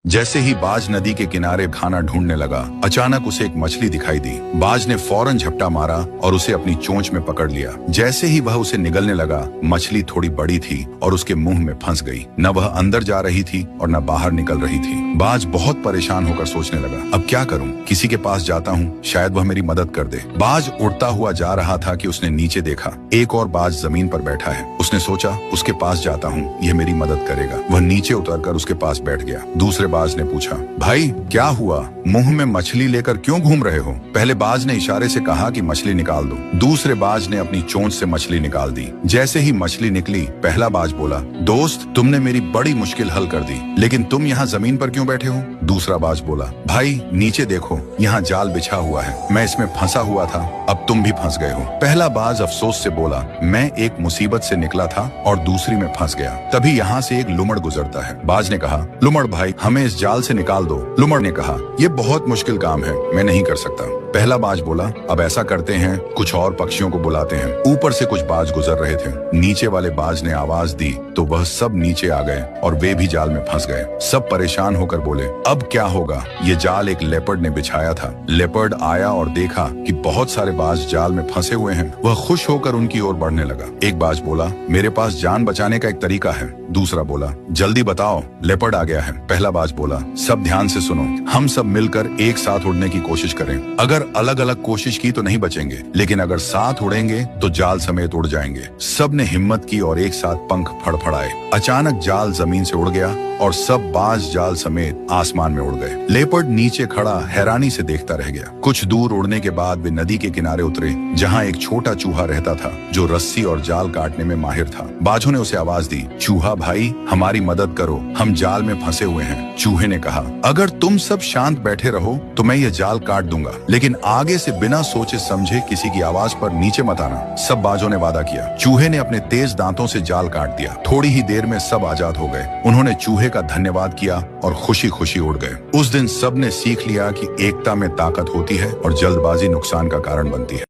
जैसे ही बाज नदी के किनारे खाना ढूंढने लगा, अचानक उसे एक मछली दिखाई दी। बाज ने फौरन झपटा मारा और उसे अपनी चोंच में पकड़ लिया। जैसे ही वह उसे निगलने लगा, मछली थोड़ी बड़ी थी और उसके मुंह में फंस गई। न वह अंदर जा रही थी और न बाहर निकल रही थी। बाज बहुत परेशान होकर सोचने लगा, अब क्या करूं? किसी के पास जाता हूं, शायद वह मेरी मदद कर दे। बाज उड़ता हुआ जा रहा था कि उसने नीचे देखा, एक और बाज जमीन पर बैठा है। उसने सोचा, उसके पास जाता हूँ, यह मेरी मदद करेगा। वह नीचे उतरकर उसके पास बैठ गया। दूसरे बाज ने पूछा, भाई क्या हुआ? मुंह में मछली लेकर क्यों घूम रहे हो? पहले बाज ने इशारे से कहा कि मछली निकाल दो। दूसरे बाज ने अपनी चोंच से मछली निकाल दी। जैसे ही मछली निकली, पहला बाज बोला, दोस्त, तुमने मेरी बड़ी मुश्किल हल कर दी, लेकिन तुम यहाँ जमीन पर क्यों बैठे हो? दूसरा बाज बोला, भाई नीचे देखो, यहाँ जाल बिछा हुआ है, मैं इसमें फंसा हुआ था, अब तुम भी फंस गए हो। पहला बाज अफसोस से बोला, मैं एक मुसीबत से निकला था और दूसरी में फंस गया। तभी यहाँ से एक लुमड़ गुजरता है। बाज ने कहा, लुमड़ भाई, हमें इस जाल से निकाल दो। लुमड़ ने कहा, ये बहुत मुश्किल काम है, मैं नहीं कर सकता। पहला बाज बोला, अब ऐसा करते हैं, कुछ और पक्षियों को बुलाते हैं। ऊपर से कुछ बाज गुजर रहे थे। नीचे वाले बाज ने आवाज दी तो वह सब नीचे आ गए और वे भी जाल में फंस गए। सब परेशान होकर बोले, अब क्या होगा? ये जाल एक लेपर्ड ने बिछाया था। लेपर्ड आया और देखा कि बहुत सारे बाज जाल में फंसे हुए हैं। वह खुश होकर उनकी ओर बढ़ने लगा। एक बाज बोला, मेरे पास जान बचाने का एक तरीका है। दूसरा बोला, जल्दी बताओ, लेपर्ड आ गया है। पहला बाज बोला, सब ध्यान से सुनो, हम सब मिलकर एक साथ उड़ने की कोशिश करें। अगर अलग अलग कोशिश की तो नहीं बचेंगे, लेकिन अगर साथ उड़ेंगे तो जाल समेत उड़ जाएंगे। सब ने हिम्मत की और एक साथ पंख फड़फड़ाए। अचानक जाल जमीन से उड़ गया और सब बाज जाल समेत आसमान में उड़ गए। लेपर्ड नीचे खड़ा हैरानी से देखता रह गया। कुछ दूर उड़ने के बाद वे नदी के किनारे उतरे, जहाँ एक छोटा चूहा रहता था जो रस्सी और जाल काटने में माहिर था। बाजों ने उसे आवाज दी, चूहा भाई, हमारी मदद करो, हम जाल में फंसे हुए हैं। चूहे ने कहा, अगर तुम सब शांत बैठे रहो तो मैं ये जाल काट दूंगा, लेकिन आगे से बिना सोचे समझे किसी की आवाज पर नीचे मत आना। सब बाजों ने वादा किया। चूहे ने अपने तेज दांतों से जाल काट दिया। थोड़ी ही देर में सब आजाद हो गए। उन्होंने चूहे का धन्यवाद किया और खुशी खुशी उड़ गए। उस दिन सब ने सीख लिया कि एकता में ताकत होती है और जल्दबाजी नुकसान का कारण बनती है।